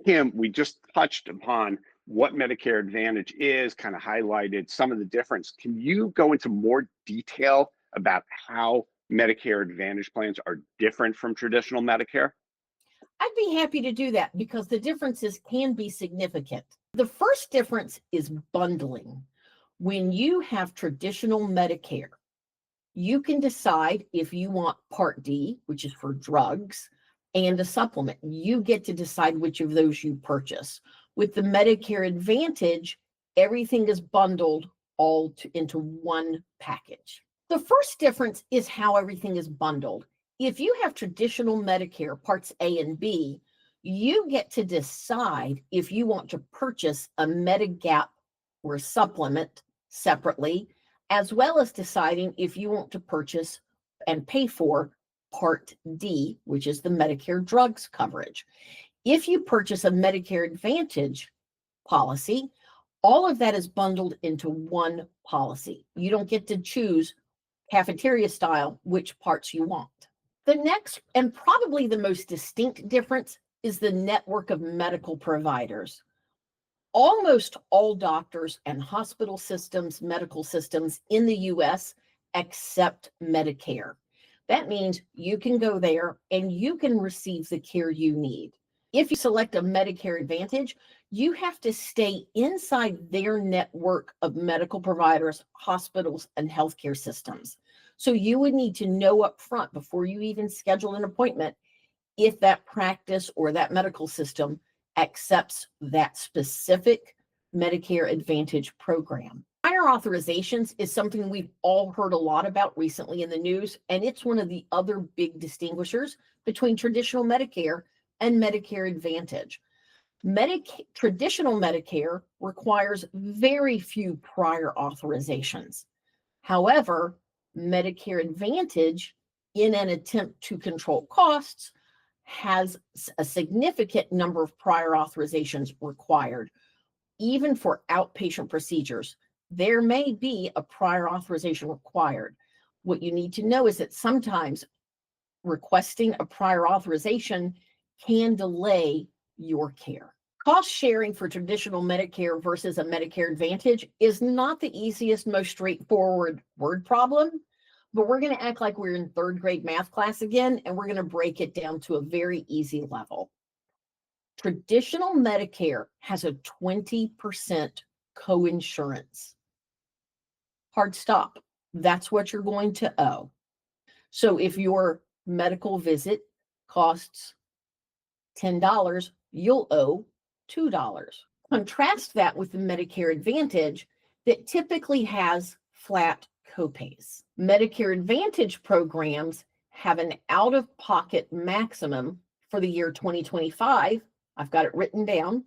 Kim, we just touched upon what Medicare Advantage is, kind of highlighted some of the difference. Can you go into more detail about how Medicare Advantage plans are different from traditional Medicare? I'd be happy to do that because the differences can be significant. The first difference is bundling. When you have traditional Medicare, you can decide if you want Part D, which is for drugs, and a supplement. You get to decide which of those you purchase. With the Medicare Advantage, everything is bundled into one package. The first difference is how everything is bundled. If you have traditional Medicare Parts A and B, you get to decide if you want to purchase a Medigap or a supplement separately, as well as deciding if you want to purchase and pay for Part D, which is the Medicare drugs coverage. If you purchase a Medicare Advantage policy, all of that is bundled into one policy. You don't get to choose cafeteria style which parts you want. The next and probably the most distinct difference is the network of medical providers. Almost all doctors and hospital systems, medical systems in the US accept Medicare. That means you can go there and you can receive the care you need. If you select a Medicare Advantage, you have to stay inside their network of medical providers, hospitals, and healthcare systems. So you would need to know up front before you even schedule an appointment if that practice or that medical system accepts that specific Medicare Advantage program. Prior authorizations is something we've all heard a lot about recently in the news, and it's one of the other big distinguishers between traditional Medicare and Medicare Advantage. Traditional Medicare requires very few prior authorizations. However, Medicare Advantage, in an attempt to control costs, has a significant number of prior authorizations required. Even for outpatient procedures, there may be a prior authorization required. What you need to know is that sometimes requesting a prior authorization can delay your care. Cost sharing for traditional Medicare versus a Medicare Advantage is not the easiest, most straightforward word problem, but we're going to act like we're in third grade math class again, and we're going to break it down to a very easy level. Traditional Medicare has a 20% coinsurance. Hard stop. That's what you're going to owe. So if your medical visit costs $10, you'll owe $2. Contrast that with the Medicare Advantage that typically has flat copays. Medicare Advantage programs have an out-of-pocket maximum for the year 2025. I've got it written down.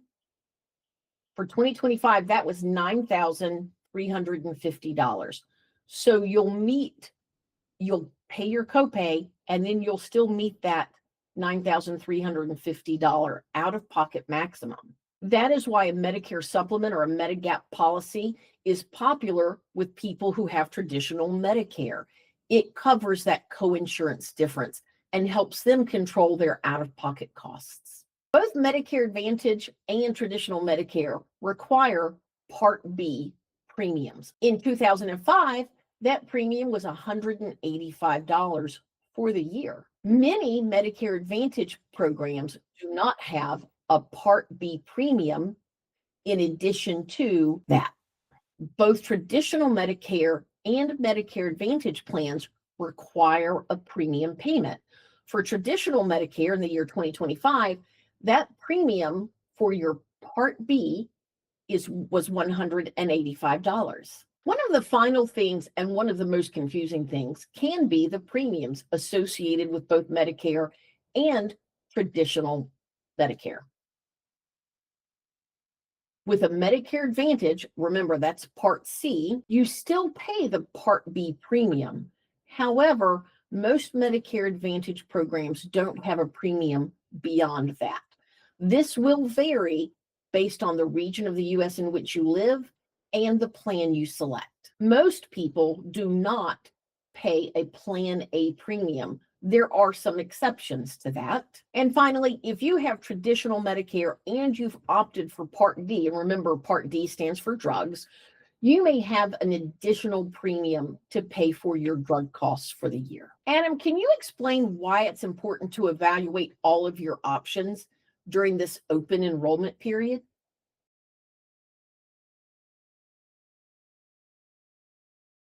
For 2025, that was $9,350. So you'll pay your copay, and then you'll still meet that $9,350 out-of-pocket maximum. That is why a Medicare supplement or a Medigap policy is popular with people who have traditional Medicare. It covers that coinsurance difference and helps them control their out-of-pocket costs. Both Medicare Advantage and traditional Medicare require Part B premiums. In 2005, that premium was $185 for the year. Many Medicare Advantage programs do not have a Part B premium in addition to that. Both traditional Medicare and Medicare Advantage plans require a premium payment. For traditional Medicare in the year 2025, that premium for your Part B was $185. One of the final things, and one of the most confusing things, can be the premiums associated with both Medicare and traditional Medicare. With a Medicare Advantage, remember that's Part C, you still pay the Part B premium. However, most Medicare Advantage programs don't have a premium beyond that. This will vary based on the region of the US in which you live and the plan you select. Most people do not pay a Plan A premium, There are some exceptions to that. And finally, if you have traditional Medicare and you've opted for Part D, and remember Part D stands for drugs, you may have an additional premium to pay for your drug costs for the year. Adam, can you explain why it's important to evaluate all of your options during this open enrollment period?